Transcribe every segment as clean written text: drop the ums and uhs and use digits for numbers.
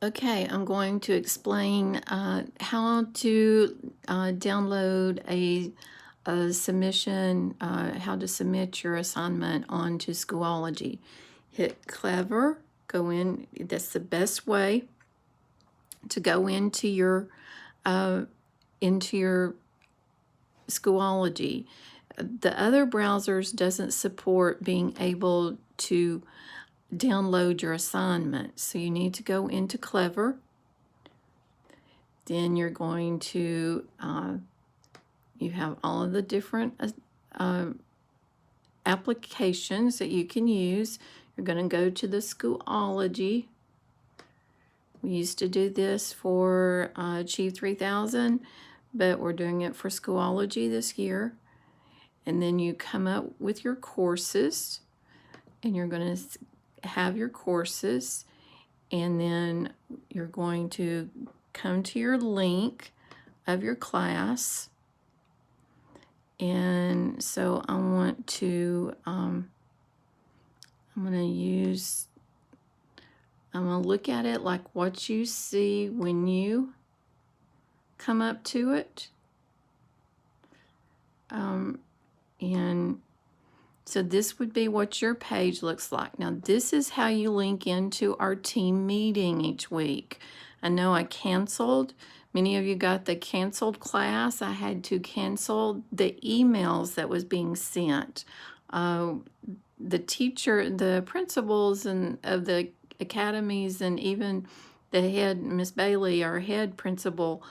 Okay, I'm going to explain how to download a submission, how to submit your assignment onto Schoology. Hit Clever, go in, that's the best way to go into your Schoology. The other browsers doesn't support being able to download your assignment. So you need to go into Clever. Then you're going to, you have all of the different applications that you can use. You're going to go to the Schoology. We used to do this for Achieve 3000, but we're doing it for Schoology this year. And then you come up with your courses, and you're going to have your courses, and then you're going to come to your link of your class. And so I want to, I'm going to look at it like what you see when you come up to it. And so this would be what your page looks like. Now, this is how you link into our team meeting each week. I know I canceled. Many of you got the canceled class. I had to cancel the emails that was being sent. The teacher, the principals and of the academies, and even the head, Miss Bailey, our head principal,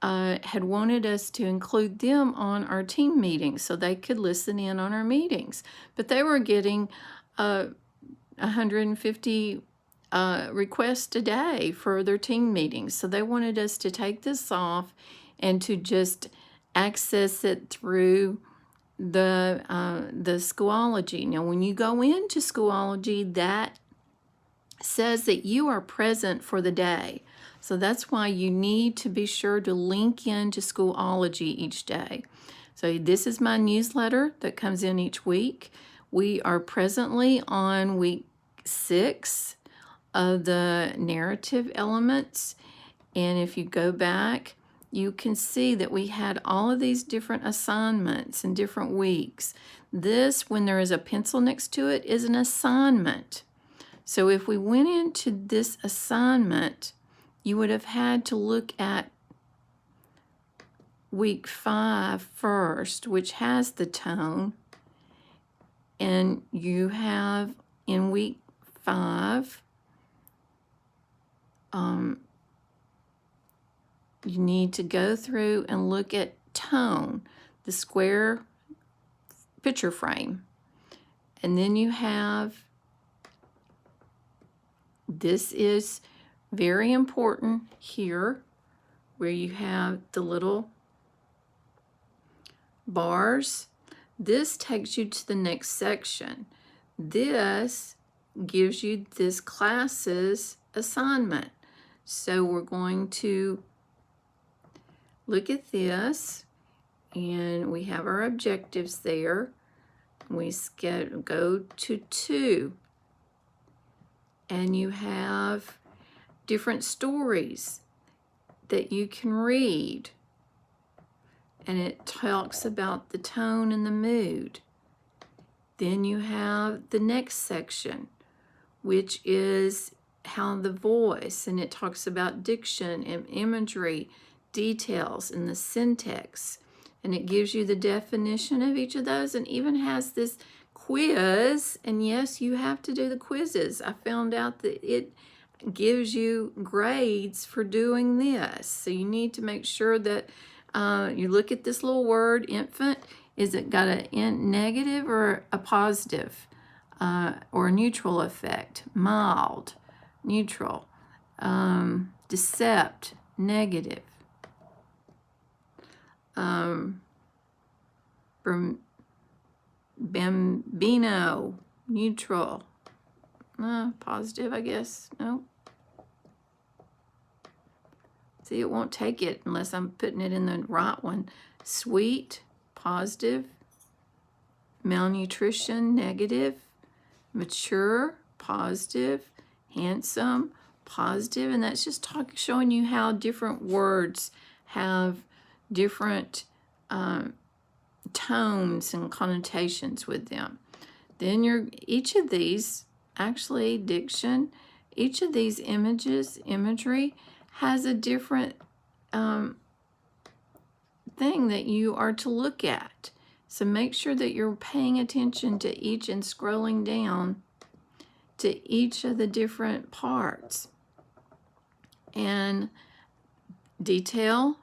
had wanted us to include them on our team meetings so they could listen in on our meetings. But they were getting 150 requests a day for their team meetings. So they wanted us to take this off and to just access it through the Schoology. Now, when you go into Schoology, that says that you are present for the day. So that's why you need to be sure to link into Schoology each day. So this is my newsletter that comes in each week. We are presently on week 6 of the narrative elements. And if you go back, you can see that we had all of these different assignments in different weeks. This, when there is a pencil next to it, is an assignment. So if we went into this assignment, you would have had to look at week 5 first, which has the tone. And you have in week 5, you need to go through and look at tone, the square picture frame. And then you have, this is very important here, where you have the little bars. This takes you to the next section. This gives you this class's assignment. So we're going to look at this, and we have our objectives there. We go to 2, and you have different stories that you can read, and it talks about the tone and the mood. Then you have the next section, which is how the voice, and it talks about diction and imagery, details, and the syntax, and it gives you the definition of each of those, and even has this quiz. And yes, you have to do the quizzes. I found out that it gives you grades for doing this. So you need to make sure that you look at this little word, infant. Is it got a negative or a positive or a neutral effect? Mild, neutral, decept, negative. Bambino, neutral. Positive, I guess. No. See, it won't take it unless I'm putting it in the right one. Sweet, positive. Malnutrition, negative. Mature, positive. Handsome, positive, and that's just showing you how different words have different tones and connotations with them. Then each of these, actually diction, each of these imagery has a different thing that you are to look at. So make sure that you're paying attention to each and scrolling down to each of the different parts. And detail,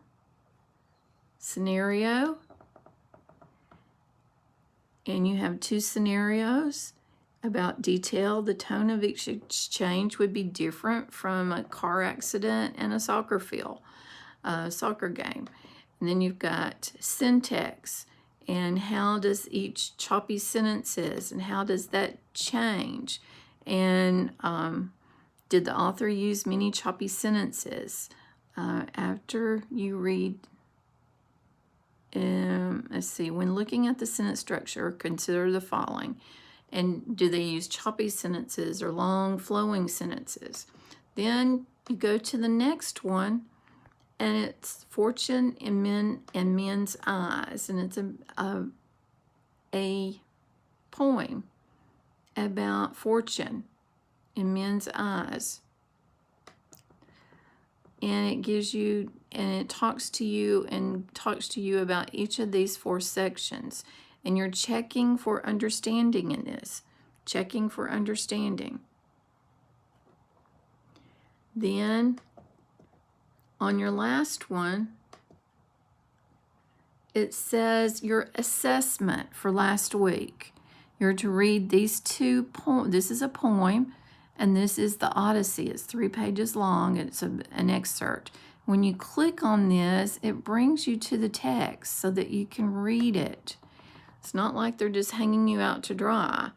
scenario, and you have two scenarios about detail. The tone of each exchange would be different from a car accident and a soccer field, a soccer game. And then you've got syntax, and how does each choppy sentences, and how does that change? And did the author use many choppy sentences? After you read, let's see, when looking at the sentence structure, consider the following. And do they use choppy sentences or long flowing sentences? Then you go to the next one, and it's Fortune in Men's Eyes, and it's a poem about fortune in men's eyes. And it gives you, and it talks to you about each of these 4 sections. And you're checking for understanding in this, checking for understanding. Then on your last one, it says your assessment for last week. You're to read these 2 poems. This is a poem, and this is the Odyssey. It's 3 pages long. It's an excerpt. When you click on this, it brings you to the text so that you can read it. It's not like they're just hanging you out to dry.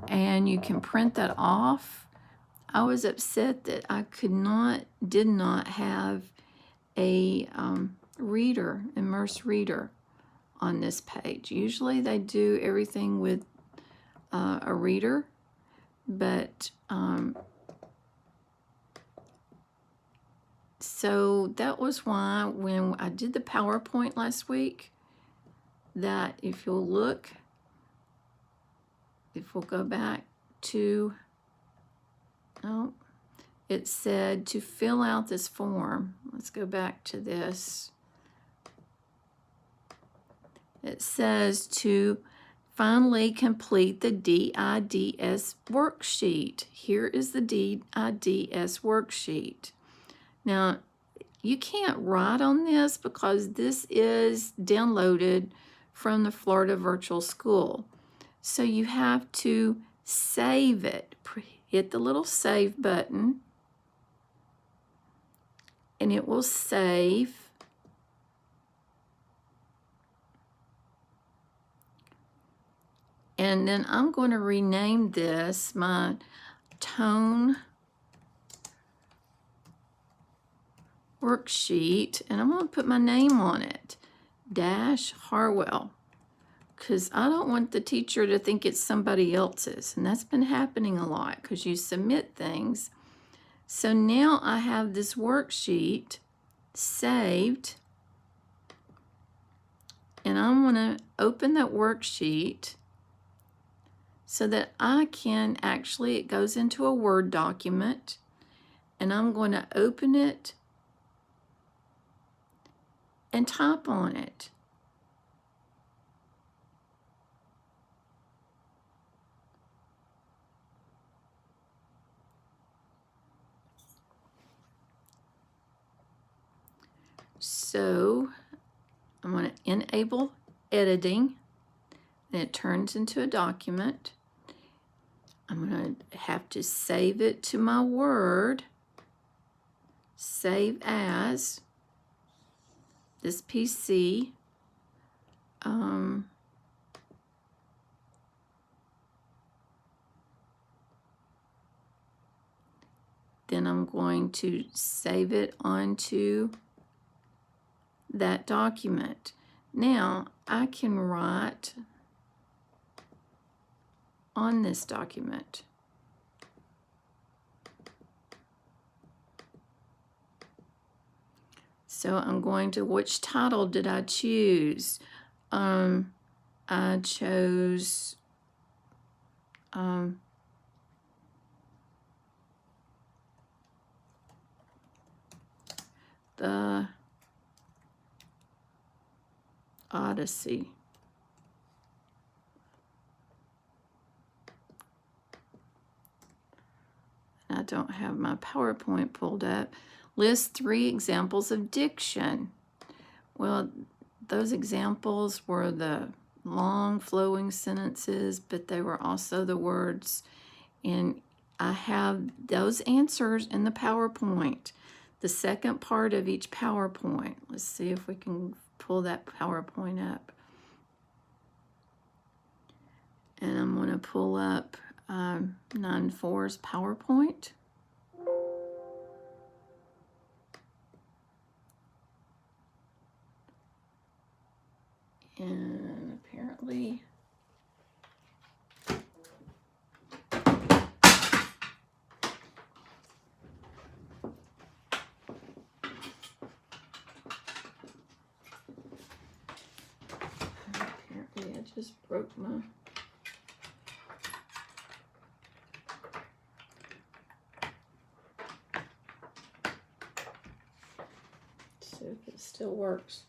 And you can print that off. I was upset that I did not have a immersed reader on this page. Usually they do everything with a reader, but so that was why when I did the PowerPoint last week, that if you'll look, if we'll go back to, it said to fill out this form. Let's go back to this. It says to finally complete the DIDS worksheet. Here is the DIDS worksheet. Now, you can't write on this because this is downloaded from the Florida Virtual School. So you have to save it. Hit the little save button, and it will save. And then I'm going to rename this my tone worksheet, and I'm going to put my name on it, Dash Harwell, because I don't want the teacher to think it's somebody else's. And that's been happening a lot because you submit things. So now I have this worksheet saved, and I'm going to open that worksheet so that I can actually, it goes into a Word document, and I'm going to open it and type on it. So I'm going to enable editing, and it turns into a document. I'm going to have to save it to my Word, save as, this PC. Then I'm going to save it onto that document. Now I can write on this document. So I'm going to, which title did I choose? I chose the Odyssey. I don't have my PowerPoint pulled up. List 3 examples of diction. Well, those examples were the long flowing sentences, but they were also the words. And I have those answers in the PowerPoint, the second part of each PowerPoint. Let's see if we can pull that PowerPoint up. And I'm going to pull up 9-4's PowerPoint. And apparently I just broke my see if it still works.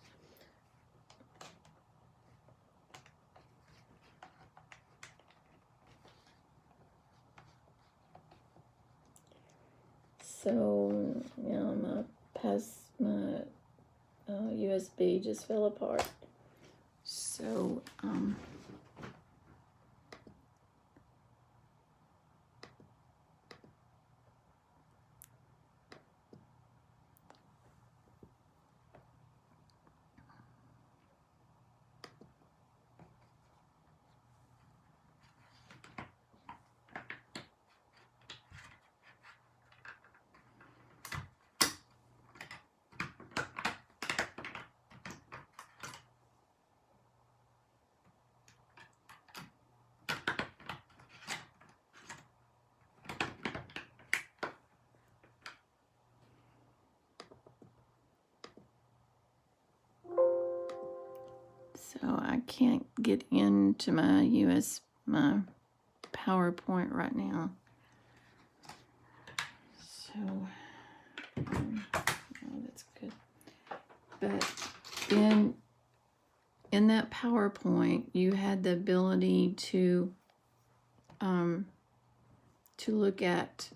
So now my USB just fell apart. So I can't get into my PowerPoint right now. So oh, that's good. But in that PowerPoint, you had the ability to look at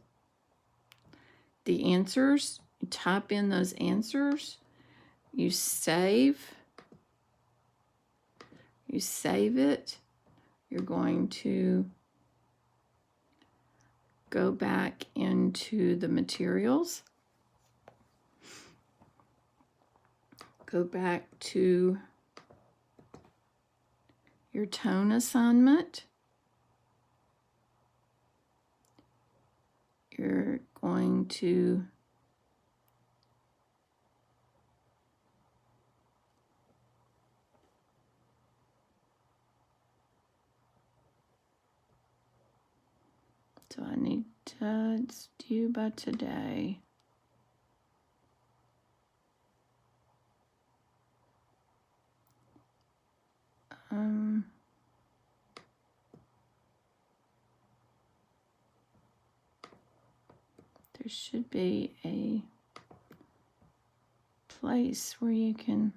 the answers. You type in those answers. You save it. You're going to go back into the materials. Go back to your tone assignment. You're going to I need to, it's due by today. There should be a place where you can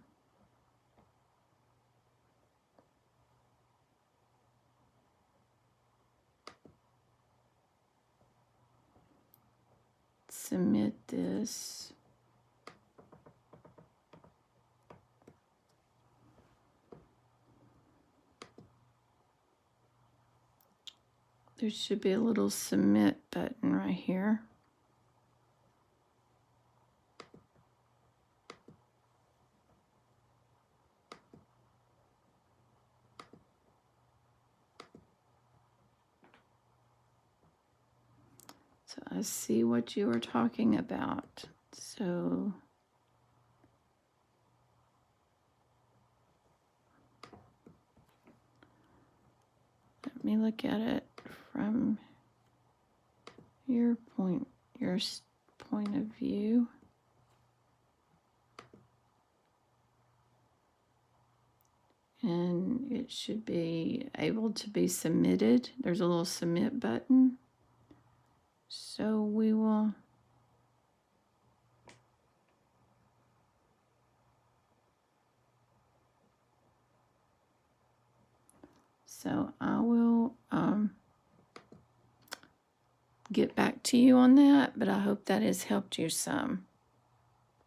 submit this. There should be a little submit button right here. So I see what you were talking about. So let me look at it from your point of view. and it should be able to be submitted. There's a little submit button. So we will I will get back to you on that, but I hope that has helped you some.